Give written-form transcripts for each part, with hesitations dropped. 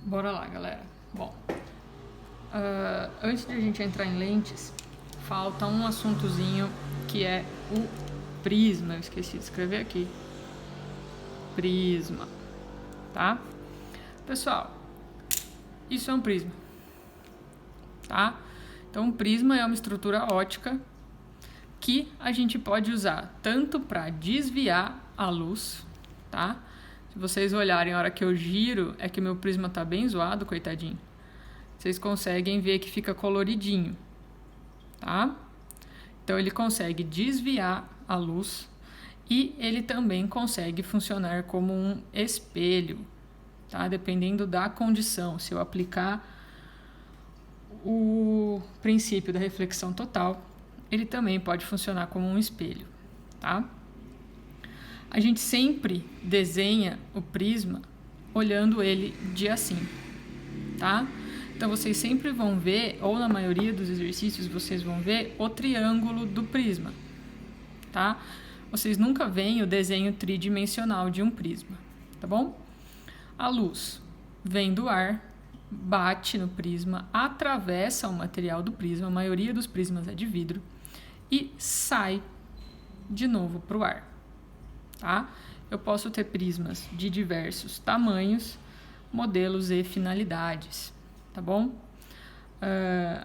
Bora lá, galera. Bom, antes de a gente entrar em lentes, falta um assuntozinho que é o prisma. Eu esqueci de escrever aqui. Prisma, tá? Pessoal, isso é um prisma, tá? Então, um prisma é uma estrutura ótica que a gente pode usar tanto para desviar a luz, tá? Se vocês olharem a hora que eu giro, é que meu prisma tá bem zoado, coitadinho. Vocês conseguem ver que fica coloridinho, tá? Então ele consegue desviar a luz e ele também consegue funcionar como um espelho, tá? Dependendo da condição. Se eu aplicar o princípio da reflexão total, ele também pode funcionar como um espelho, tá? A gente sempre desenha o prisma olhando ele de assim, tá? Então vocês sempre vão ver, ou na maioria dos exercícios vocês vão ver o triângulo do prisma, tá? Vocês nunca veem o desenho tridimensional de um prisma, tá bom? A luz vem do ar, bate no prisma, atravessa o material do prisma, a maioria dos prismas é de vidro, e sai de novo para o ar, tá? Eu posso ter prismas de diversos tamanhos, modelos e finalidades, tá bom?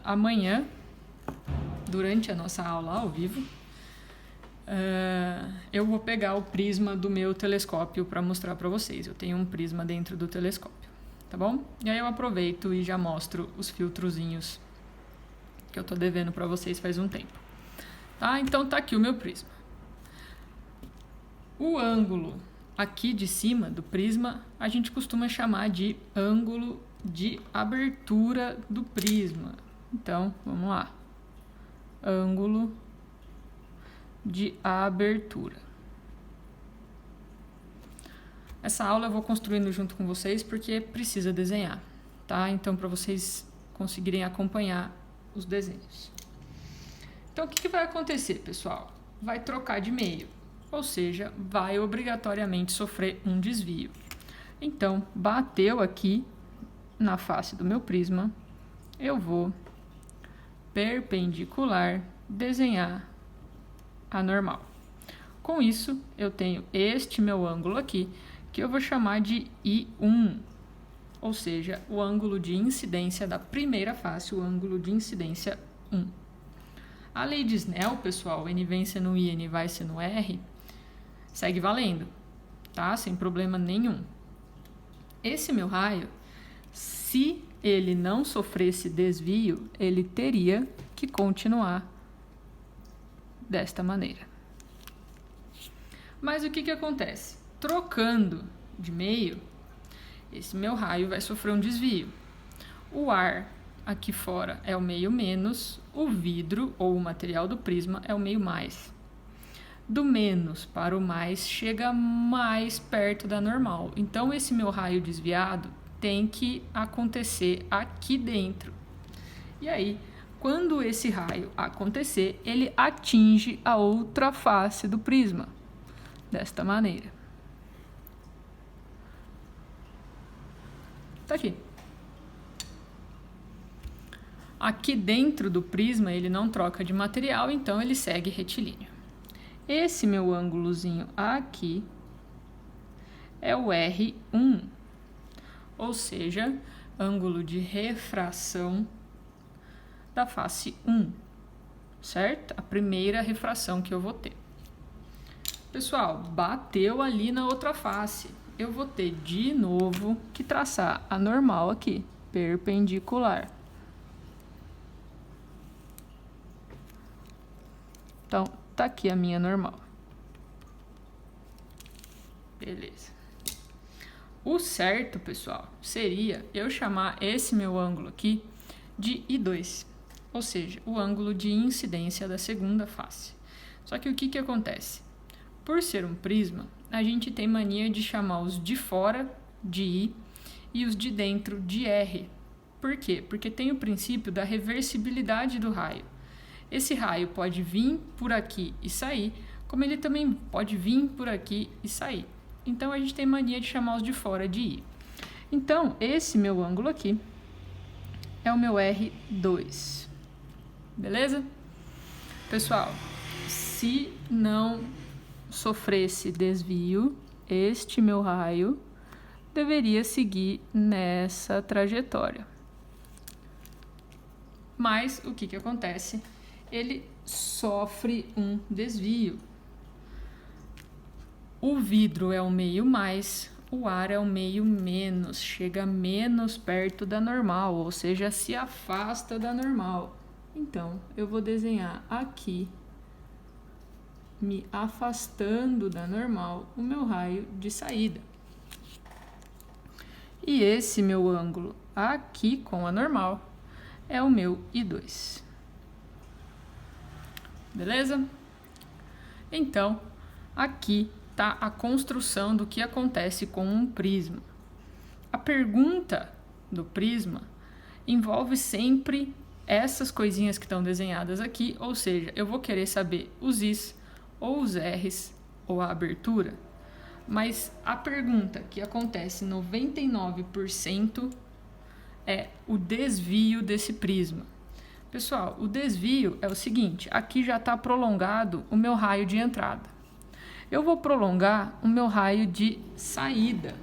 Amanhã, durante a nossa aula ao vivo, eu vou pegar o prisma do meu telescópio para mostrar para vocês. Eu tenho um prisma dentro do telescópio, tá bom? E aí eu aproveito e já mostro os filtrozinhos que eu tô devendo para vocês faz um tempo, tá? Então tá aqui o meu prisma. O ângulo aqui de cima do prisma a gente costuma chamar de ângulo de abertura do prisma. Então, vamos lá. Ângulo de abertura. Essa aula eu vou construindo junto com vocês porque precisa desenhar, tá? Então, para vocês conseguirem acompanhar os desenhos. Então, o que vai acontecer, pessoal? Vai trocar de meio, ou seja, vai obrigatoriamente sofrer um desvio. Então, bateu aqui na face do meu prisma, eu vou perpendicular desenhar a normal. Com isso, eu tenho este meu ângulo aqui, que eu vou chamar de I1, ou seja, o ângulo de incidência da primeira face, o ângulo de incidência 1. A lei de Snell, pessoal, N vem sendo I, N vai sendo R, segue valendo, tá? Sem problema nenhum. Esse meu raio, se ele não sofresse desvio, ele teria que continuar desta maneira. Mas o que acontece? Trocando de meio, esse meu raio vai sofrer um desvio. O ar aqui fora é o meio menos, o vidro ou o material do prisma é o meio mais. Do menos para o mais chega mais perto da normal. Então, esse meu raio desviado tem que acontecer aqui dentro. E aí, quando esse raio acontecer, ele atinge a outra face do prisma, desta maneira. Tá aqui. Aqui dentro do prisma, ele não troca de material, então ele segue retilíneo. Esse meu ângulozinho aqui é o R1, ou seja, ângulo de refração da face 1, certo? A primeira refração que eu vou ter. Pessoal, bateu ali na outra face. Eu vou ter de novo que traçar a normal aqui, perpendicular. Então, tá aqui a minha normal. Beleza. O certo, pessoal, seria eu chamar esse meu ângulo aqui de I2, ou seja, o ângulo de incidência da segunda face. Só que o que acontece? Por ser um prisma, a gente tem mania de chamar os de fora de I e os de dentro de R. Por quê? Porque tem o princípio da reversibilidade do raio. Esse raio pode vir por aqui e sair, como ele também pode vir por aqui e sair. Então, a gente tem mania de chamar os de fora de I. Então, esse meu ângulo aqui é o meu R2. Beleza? Pessoal, se não sofresse desvio, este meu raio deveria seguir nessa trajetória. Mas o que acontece? Ele sofre um desvio. O vidro é o meio mais, o ar é o meio menos, chega menos perto da normal, ou seja, se afasta da normal. Então, eu vou desenhar aqui, me afastando da normal, o meu raio de saída. E esse meu ângulo aqui com a normal é o meu I2. Beleza? Então, aqui está a construção do que acontece com um prisma. A pergunta do prisma envolve sempre essas coisinhas que estão desenhadas aqui, ou seja, eu vou querer saber os Is, ou os Rs, ou a abertura, mas a pergunta que acontece 99% é o desvio desse prisma. Pessoal, o desvio é o seguinte, aqui já está prolongado o meu raio de entrada. Eu vou prolongar o meu raio de saída.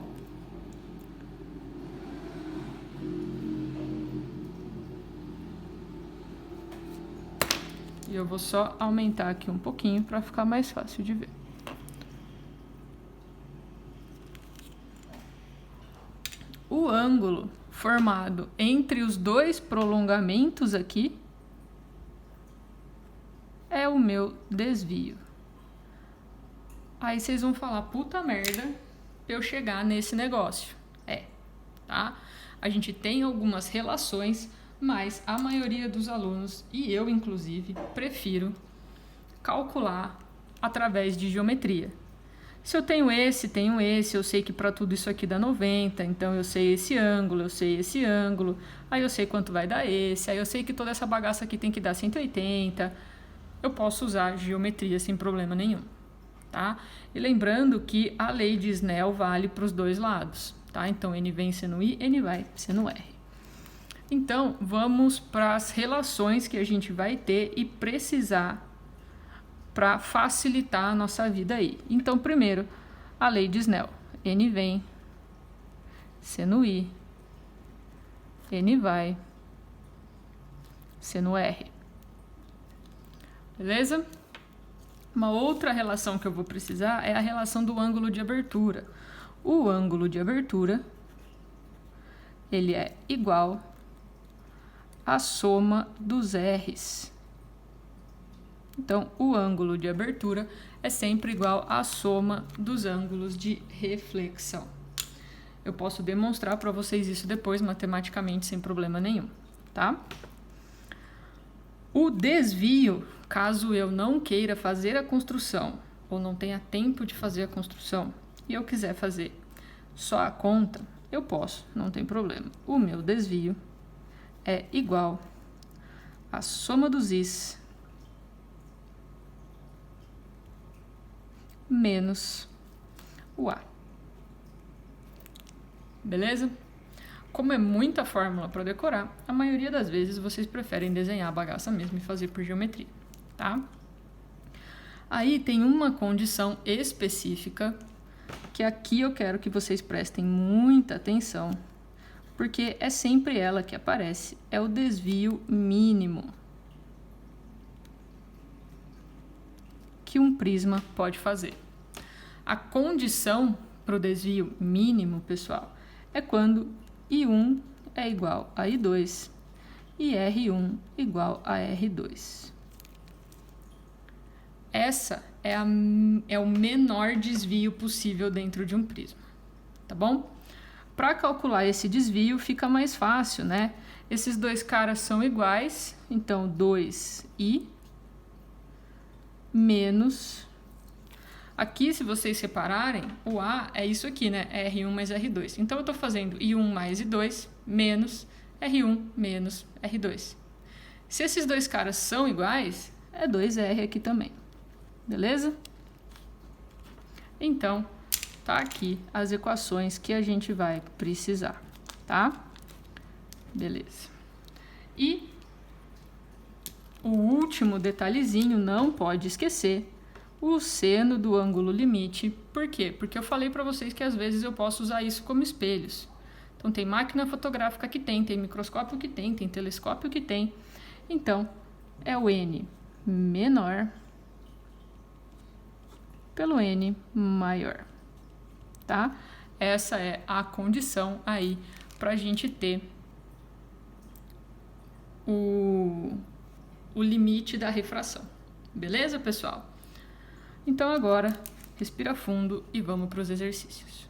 E eu vou só aumentar aqui um pouquinho para ficar mais fácil de ver. O ângulo formado entre os dois prolongamentos aqui é o meu desvio. Aí vocês vão falar, puta merda, pra eu chegar nesse negócio. Tá? A gente tem algumas relações, mas a maioria dos alunos, e eu inclusive, prefiro calcular através de geometria. Se eu tenho esse, eu sei que para tudo isso aqui dá 90, então eu sei esse ângulo, aí eu sei quanto vai dar esse, aí eu sei que toda essa bagaça aqui tem que dar 180, eu posso usar geometria sem problema nenhum, tá? E lembrando que a lei de Snell vale para os dois lados, tá? Então, N vem sendo I, N vai sendo R. Então, vamos para as relações que a gente vai ter e precisar para facilitar a nossa vida aí. Então, primeiro, a lei de Snell. N vem seno I, N vai seno R. Beleza? Uma outra relação que eu vou precisar é a relação do ângulo de abertura. O ângulo de abertura, ele é igual à soma dos R's. Então, o ângulo de abertura é sempre igual à soma dos ângulos de reflexão. Eu posso demonstrar para vocês isso depois, matematicamente, sem problema nenhum, tá? O desvio, caso eu não queira fazer a construção, ou não tenha tempo de fazer a construção, e eu quiser fazer só a conta, eu posso, não tem problema. O meu desvio é igual à soma dos Is menos o A. Beleza? Como é muita fórmula para decorar, a maioria das vezes vocês preferem desenhar a bagaça mesmo e fazer por geometria, tá? Aí tem uma condição específica que aqui eu quero que vocês prestem muita atenção, porque é sempre ela que aparece, é o desvio mínimo que um prisma pode fazer. A condição para o desvio mínimo, pessoal, é quando I1 é igual a I2 e R1 igual a R2. Essa é o menor desvio possível dentro de um prisma, tá bom? Para calcular esse desvio fica mais fácil, né? Esses dois caras são iguais, então 2I menos... Aqui, se vocês separarem, o A é isso aqui, né? R1 mais R2. Então, eu estou fazendo I1 mais I2 menos R1 menos R2. Se esses dois caras são iguais, é 2R aqui também. Beleza? Então, tá aqui as equações que a gente vai precisar, tá? Beleza. E o último detalhezinho, não pode esquecer, o seno do ângulo limite. Por quê? Porque eu falei para vocês que às vezes eu posso usar isso como espelhos. Então, tem máquina fotográfica que tem microscópio que tem telescópio que tem. Então, é o N menor pelo N maior, tá? Essa é a condição aí para a gente ter o limite da refração. Beleza, pessoal? Então, agora, respira fundo e vamos para os exercícios.